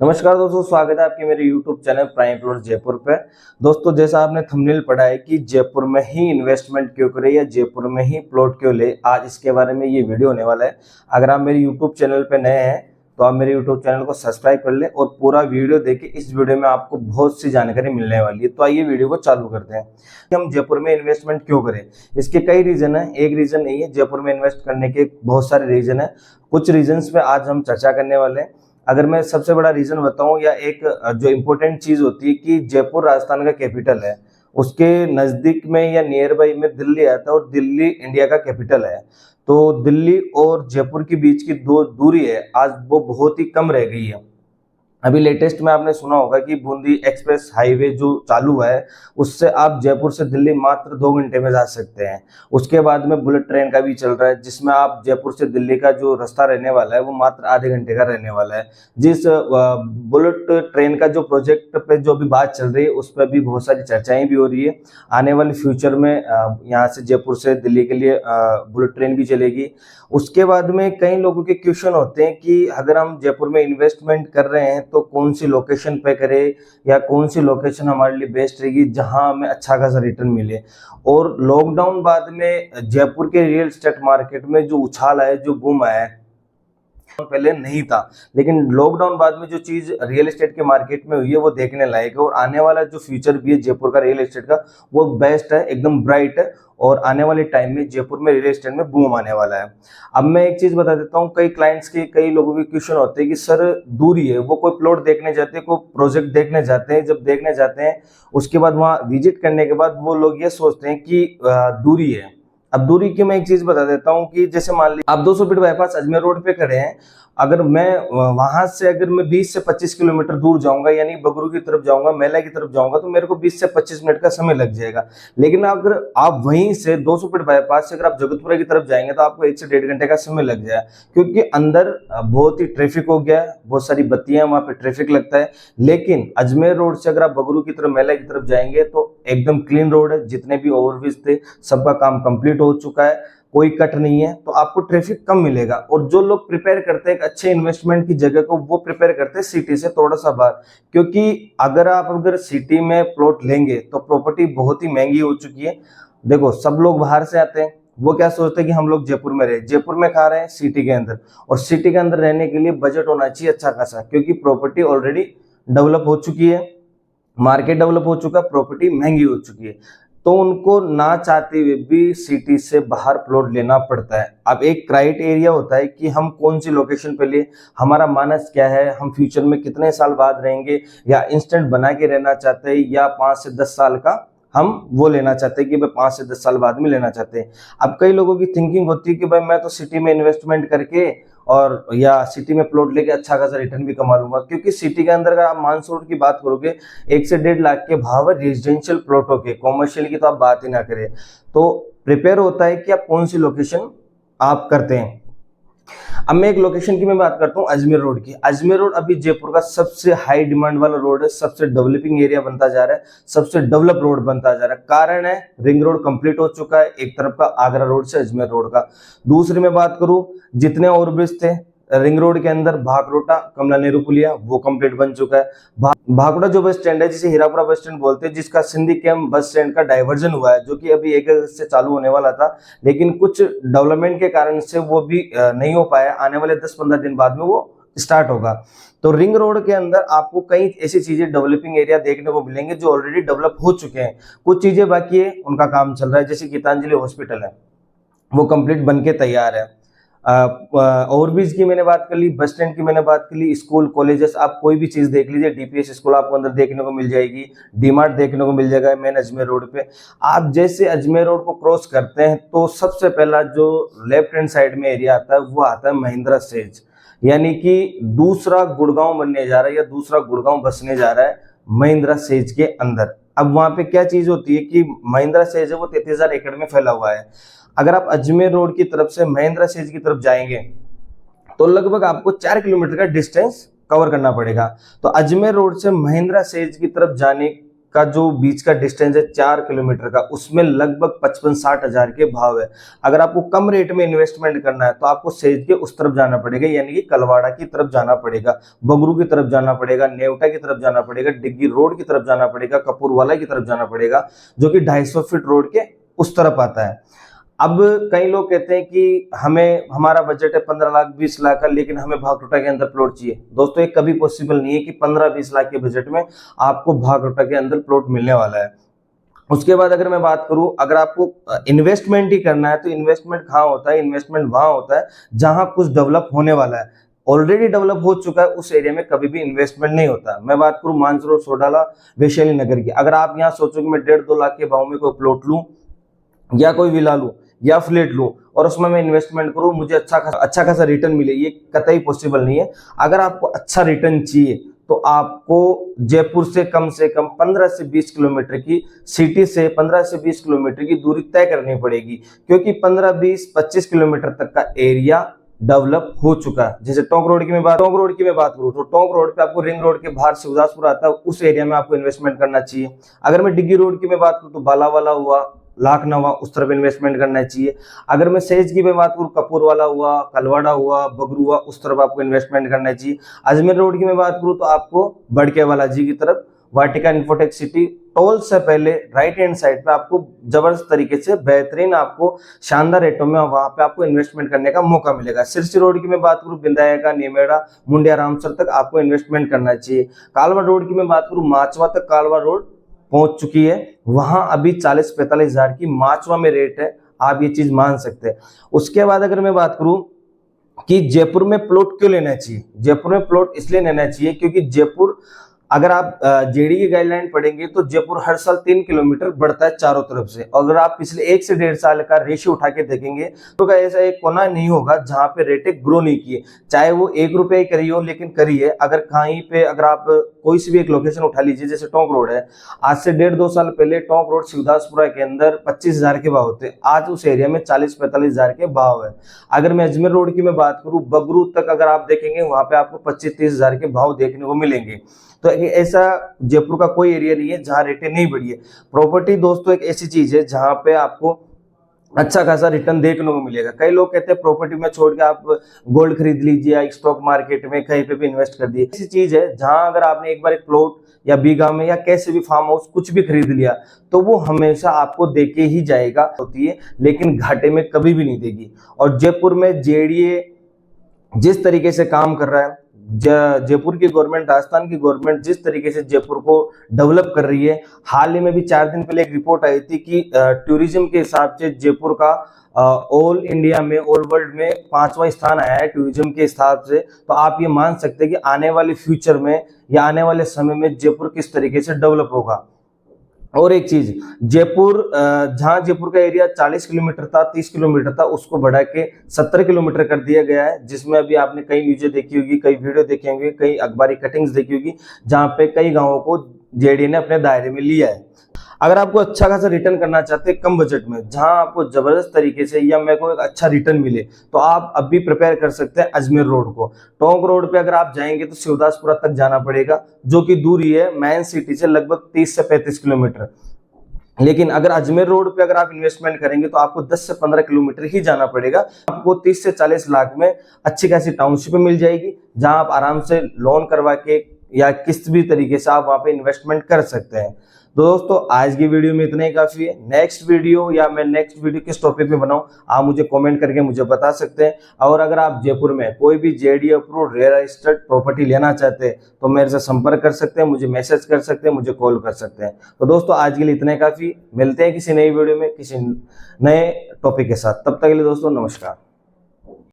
नमस्कार दोस्तों, स्वागत है आपके मेरे YouTube channel prime plot Jaipur पे। दोस्तों, जैसा आपने थंबनेल पढ़ा है कि जयपुर में ही इन्वेस्टमेंट क्यों करें या जयपुर में ही प्लॉट क्यों ले, आज इसके बारे में ये वीडियो होने वाला है। अगर आप मेरे YouTube चैनल पे नए हैं तो आप मेरे YouTube चैनल को सब्सक्राइब कर लें और पूरा वीडियो देखिए। इस वीडियो में आपको बहुत सी जानकारी मिलने वाली है। तो आइए वीडियो को चालू करते हैं कि हम जयपुर में इन्वेस्टमेंट क्यों करें। इसके कई रीजन है, एक रीजन नहीं है। जयपुर में इन्वेस्ट करने के बहुत सारे रीजन है। कुछ रीजन पे आज हम चर्चा करने वाले हैं। अगर मैं सबसे बड़ा रीजन बताऊं या एक जो इम्पोर्टेंट चीज होती है कि जयपुर राजस्थान का कैपिटल है, उसके नजदीक में या नियर बाई में दिल्ली आता है और दिल्ली इंडिया का कैपिटल है। तो दिल्ली और जयपुर के बीच की दो दूरी है, आज वो बहुत ही कम रह गई है। अभी लेटेस्ट में आपने सुना होगा कि बूंदी एक्सप्रेस हाईवे जो चालू हुआ है, उससे आप जयपुर से दिल्ली मात्र 2 घंटे में जा सकते हैं। उसके बाद में बुलेट ट्रेन का भी चल रहा है, जिसमें आप जयपुर से दिल्ली का जो रास्ता रहने वाला है वो मात्र आधे घंटे का रहने वाला है। जिस बुलेट ट्रेन का जो प्रोजेक्ट पे जो भी बात चल रही है, उस पर भी बहुत सारी चर्चाएं भी हो रही है। आने वाले फ्यूचर में यहाँ से जयपुर से दिल्ली के लिए बुलेट ट्रेन भी चलेगी। उसके बाद में कई लोगों के क्वेश्चन होते हैं कि अगर हम जयपुर में इन्वेस्टमेंट कर रहे हैं तो कौन सी लोकेशन पे करें या कौन सी लोकेशन हमारे लिए बेस्ट रहेगी जहां हमें अच्छा खासा रिटर्न मिले। और लॉकडाउन बाद में जयपुर के रियल एस्टेट मार्केट में जो उछाल है, जो बूम आया है, पहले नहीं था। लेकिन लॉकडाउन बाद में जो चीज रियल एस्टेट के मार्केट में हुई है वो देखने लायक है। और आने वाला जो फ्यूचर भी है जयपुर का रियल एस्टेट का, वो बेस्ट है, एकदम ब्राइट है। और आने वाले टाइम में जयपुर में रियल एस्टेट में बूम आने वाला है। अब मैं एक चीज बता देता हूँ, कई क्लाइंट्स के, कई लोगों के क्वेश्चन होते हैं कि सर दूरी है, वो कोई प्लॉट देखने जाते हैं, कोई प्रोजेक्ट देखने जाते हैं। जब देखने जाते हैं उसके बाद वहां विजिट करने के बाद वो लोग ये सोचते हैं कि दूरी है। अब दूरी की मैं एक चीज बता देता हूँ कि जैसे मान लीजिए आप 200 फीट बाईपास अजमेर रोड पे खड़े हैं। अगर मैं वहां से अगर मैं 20 से 25 किलोमीटर दूर जाऊंगा, यानी बगरू की तरफ जाऊंगा, मेला की तरफ जाऊंगा, तो मेरे को 20 से 25 मिनट का समय लग जाएगा। लेकिन अगर आप वहीं से 200 फीट बाईपास से अगर आप जगतपुरा की तरफ जाएंगे तो आपको 1 से 1.5 घंटे का समय लग जाएगा, क्योंकि अंदर बहुत ही ट्रैफिक हो गया है, बहुत सारी बत्तियां, वहां पे ट्रैफिक लगता है। लेकिन अजमेर रोड से अगर आप बगरू की तरफ, मेला की तरफ जाएंगे तो एकदम क्लीन रोड है। जितने भी ओवरब्रिज थे सबका काम कंप्लीट हो चुका है, कोई कट नहीं है, तो आपको ट्रैफिक कम मिलेगा। और जो लोग प्रिपेयर करते हैं एक अच्छे इन्वेस्टमेंट की जगह को, वो प्रिपेयर करते हैं सिटी से थोड़ा सा बाहर। क्योंकि अगर सिटी में प्लॉट लेंगे तो प्रॉपर्टी बहुत ही महंगी हो चुकी है। देखो, सब लोग बाहर से आते हैं, वो क्या सोचते हैं कि हम लोग जयपुर में रहे। जयपुर में खा रहे हैं सिटी के अंदर, और सिटी के अंदर रहने के लिए बजट होना चाहिए अच्छा खासा, क्योंकि प्रॉपर्टी ऑलरेडी डेवलप हो चुकी है, मार्केट डेवलप हो चुका है, प्रॉपर्टी महंगी हो चुकी है। तो उनको ना चाहते हुए भी सिटी से बाहर प्लॉट लेना पड़ता है। अब एक क्राइटेरिया होता है कि हम कौन सी लोकेशन पे लिए, हमारा मानस क्या है, हम फ्यूचर में कितने साल बाद रहेंगे, या इंस्टेंट बना के रहना चाहते हैं, या 5 से 10 साल का हम वो लेना चाहते हैं कि भाई 5 से 10 साल बाद में लेना चाहते हैं। अब कई लोगों की थिंकिंग होती है कि भाई मैं तो सिटी में इन्वेस्टमेंट करके और या सिटी में प्लॉट लेके अच्छा खासा रिटर्न भी कमा लूंगा। क्योंकि सिटी के अंदर अगर आप मानसून की बात करोगे, 1 से 1.5 लाख के भाव रेजिडेंशियल प्लॉटों के, कॉमर्शियल की तो आप बात ही ना करें। तो प्रिपेयर होता है कि आप कौन सी लोकेशन आप करते हैं। अब मैं एक लोकेशन की मैं बात करता हूँ, अजमेर रोड की। अजमेर रोड अभी जयपुर का सबसे हाई डिमांड वाला रोड है, सबसे डेवलपिंग एरिया बनता जा रहा है, सबसे डेवलप रोड बनता जा रहा है। कारण है रिंग रोड कंप्लीट हो चुका है, एक तरफ का आगरा रोड से अजमेर रोड का। दूसरी में बात करूं, जितने ओवरब्रिज थे रिंग रोड के अंदर, भागरोटा, कमला नेहरू पुलिया, वो कंप्लीट बन चुका है। भागरोटा जो बस स्टैंड है, जिसे हीरापुरा बस स्टैंड बोलते हैं, जिसका सिंधी कैंप बस स्टैंड का डाइवर्जन हुआ है, जो कि अभी 1 अगस्त से चालू होने वाला था, लेकिन कुछ डेवलपमेंट के कारण से वो भी नहीं हो पाया। आने वाले 10-15 दिन बाद में वो स्टार्ट होगा। तो रिंग रोड के अंदर आपको कई ऐसी चीजें, डेवलपिंग एरिया देखने को मिलेंगे जो ऑलरेडी डेवलप हो चुके हैं। कुछ चीजें बाकी है, उनका काम चल रहा है। जैसे गीतांजलि हॉस्पिटल है, वो कंप्लीट बन के तैयार है। ओवरब्रिज की मैंने बात कर ली, बस स्टैंड की मैंने बात कर ली, स्कूल कॉलेजेस आप कोई भी चीज देख लीजिए, डीपीएस स्कूल आपको अंदर देखने को मिल जाएगी, डीमार्ट देखने को मिल जाएगा मेन अजमेर रोड पे। आप जैसे अजमेर रोड को क्रॉस करते हैं तो सबसे पहला जो लेफ्ट हैंड साइड में एरिया आता है वो आता है महिंद्रा सेज, यानी कि दूसरा गुड़गांव बनने जा रहा है या दूसरा गुड़गांव बसने जा रहा है महिंद्रा सेज के अंदर। अब वहां पे क्या चीज होती है कि महिंद्रा सेज है वो 33,000 एकड़ में फैला हुआ है। अगर आप अजमेर रोड की तरफ से महिंद्रा सेज की तरफ जाएंगे तो लगभग आपको 4 किलोमीटर का डिस्टेंस कवर करना पड़ेगा। तो अजमेर रोड से महिंद्रा सेज की तरफ जाने का जो बीच का डिस्टेंस है 4 किलोमीटर का, उसमें लगभग 55-60 हजार के भाव है। अगर आपको कम रेट में इन्वेस्टमेंट करना है तो आपको सेज के उस तरफ जाना पड़ेगा, यानी कि कलवाड़ा की तरफ जाना पड़ेगा, बगरू की तरफ जाना पड़ेगा, नेवटा की तरफ जाना पड़ेगा, डिग्गी रोड की तरफ जाना पड़ेगा, कपूरवाला की तरफ जाना पड़ेगा, जो कि 250 फीट रोड के उस तरफ आता है। अब कई लोग कहते हैं कि हमारा बजट है 15 लाख 20 लाख का, लेकिन हमें भागरोटा के अंदर प्लॉट चाहिए। दोस्तों, ये कभी पॉसिबल नहीं है कि 15-20 लाख के बजट में आपको भागरोटा के अंदर प्लॉट मिलने वाला है। उसके बाद अगर मैं बात करूं, अगर आपको इन्वेस्टमेंट ही करना है तो इन्वेस्टमेंट कहाँ होता है? इन्वेस्टमेंट वहां होता है जहां कुछ डेवलप होने वाला है। ऑलरेडी डेवलप हो चुका है उस एरिया में कभी भी इन्वेस्टमेंट नहीं होता। मैं बात करूं मानसरोवर, सोडाला, वैशाली नगर की, अगर आप यहाँ सोचो कि मैं 1.5-2 लाख के भाव में कोई प्लॉट लूं या कोई विला लूं या फ्लैट लूं और उसमें मैं इन्वेस्टमेंट करूं, मुझे अच्छा खासा रिटर्न मिले, ये कतई पॉसिबल नहीं है। अगर आपको अच्छा रिटर्न चाहिए तो आपको जयपुर से कम 15 से 20 किलोमीटर की सिटी से 15 से 20 किलोमीटर की दूरी तय करनी पड़ेगी, क्योंकि 15, 20, 25 किलोमीटर तक का एरिया डेवलप हो चुका है। जैसे टोंक रोड की मैं बात करूं तो टोंक रोड पे आपको रिंग रोड के बाहर शिवदासपुर आता है, उस एरिया में आपको इन्वेस्टमेंट करना चाहिए। अगर मैं डिग्गी रोड की मैं बात करूं तो बालावाला हुआ, लाखनवा, उस तरफ इन्वेस्टमेंट करना चाहिए। अगर मैं सेज की बात करूं, कपूरवाला हुआ, कलवाड़ा हुआ, बगरू हुआ, उस तरफ आपको इन्वेस्टमेंट करना चाहिए। अजमेर रोड की मैं बात करूं तो आपको बड़के बालाजी की तरफ, वाटिका इन्फोटेक सिटी, टोल से पहले राइट हैंड साइड पे आपको जबरदस्त तरीके से बेहतरीन, आपको शानदार रेटों में वहां पे आपको इन्वेस्टमेंट करने का मौका मिलेगा। सिरसी रोड की मैं बात करूं, बिंदायका, नेमेड़ा, मुंडिया, रामसर तक आपको इन्वेस्टमेंट करना चाहिए। कालवा रोड की मैं बात करूं, माचवा तक कालवा रोड पहुंच चुकी है, वहां अभी 40-45 हजार की माचवा में रेट है, आप ये चीज मान सकते हैं। उसके बाद अगर मैं बात करूं कि जयपुर में प्लॉट क्यों लेना चाहिए, जयपुर में प्लॉट इसलिए लेना चाहिए क्योंकि जयपुर, अगर आप जेडी की गाइडलाइन पढ़ेंगे तो जयपुर हर साल 3 किलोमीटर बढ़ता है चारों तरफ से। अगर आप पिछले 1 से 1.5 साल का रेशियो उठा के देखेंगे तो ऐसा एक कोना नहीं होगा जहां पे रेटें ग्रो नहीं किए, चाहे वो 1 रुपया ही करी हो, लेकिन करी है। अगर कहीं पे अगर आप कोई सी भी एक लोकेशन उठा लीजिए, जैसे टोंक रोड है, आज से 1.5-2 साल पहले टोंक रोड शिवदासपुरा के अंदर 25 हजार के भाव थे, आज उस एरिया में 40-45 हजार के भाव है। अगर मैं अजमेर रोड की मैं बात करूं, बगरू तक अगर आप देखेंगे वहां पे आपको 25-30 हजार के भाव देखने को मिलेंगे। तो ऐसा जयपुर का कोई एरिया नहीं है जहां रेटें नहीं बढ़ी है। प्रॉपर्टी दोस्तों एक ऐसी चीज है जहां पे आपको अच्छा खासा रिटर्न देखने को मिलेगा। कई लोग कहते हैं प्रॉपर्टी में छोड़ के आप गोल्ड खरीद लीजिए या स्टॉक मार्केट में कहीं पे भी इन्वेस्ट कर दिए। ऐसी चीज है जहां अगर आपने एक बार एक प्लॉट या बीघा में या कैसे भी फार्म हाउस कुछ भी खरीद लिया तो वो हमेशा आपको देके ही जाएगा होती है, लेकिन घाटे में कभी भी नहीं देगी। और जयपुर में जेडीए जिस तरीके से काम कर रहा है, जयपुर की गवर्नमेंट, राजस्थान की गवर्नमेंट जिस तरीके से जयपुर को डेवलप कर रही है, हाल ही में भी 4 दिन पहले एक रिपोर्ट आई थी कि टूरिज्म के हिसाब से जयपुर का ऑल इंडिया में, ऑल वर्ल्ड में 5वां स्थान आया है टूरिज्म के हिसाब से। तो आप ये मान सकते हैं कि आने वाले फ्यूचर में या आने वाले समय में जयपुर किस तरीके से डेवलप होगा। और एक चीज, जयपुर जहां जयपुर का एरिया 40 किलोमीटर था, 30 किलोमीटर था, उसको बढ़ा के 70 किलोमीटर कर दिया गया है, जिसमें अभी आपने कई न्यूज़ें देखी होगी, कई वीडियो देखे होंगे, कई अखबारी कटिंग्स देखी होगी, जहां पे कई गांवों को जेडीए ने अपने दायरे में लिया है। अगर आपको अच्छा खासा रिटर्न करना चाहते हैं कम बजट में, जहां आपको जबरदस्त तरीके से या मेरे को एक अच्छा रिटर्न मिले, तो आप अभी प्रिपेयर कर सकते हैं अजमेर रोड को। टोंक रोड पे अगर आप जाएंगे तो शिवदासपुरा तक जाना पड़ेगा, जो कि दूरी है मेन सिटी से लगभग 30 से 35 किलोमीटर। लेकिन अगर अजमेर रोड पे अगर आप इन्वेस्टमेंट करेंगे तो आपको 10 से 15 किलोमीटर ही जाना पड़ेगा। आपको 30 से 40 लाख में अच्छी खासी टाउनशिप मिल जाएगी, जहां आप आराम से लोन करवा के या किस भी तरीके से आप वहां पे इन्वेस्टमेंट कर सकते हैं। तो दोस्तों आज की वीडियो में इतना ही काफी है। नेक्स्ट वीडियो या मैं नेक्स्ट वीडियो किस टॉपिक में बनाऊं आप मुझे कमेंट करके मुझे बता सकते हैं। और अगर आप जयपुर में कोई भी JDA approved real estate property लेना चाहते हैं तो मेरे से संपर्क कर सकते हैं, मुझे मैसेज कर सकते हैं, मुझे कॉल कर सकते हैं। तो दोस्तों आज के लिए इतना ही काफी, मिलते हैं किसी नई वीडियो में किसी नए टॉपिक के साथ। तब तक के लिए दोस्तों नमस्कार।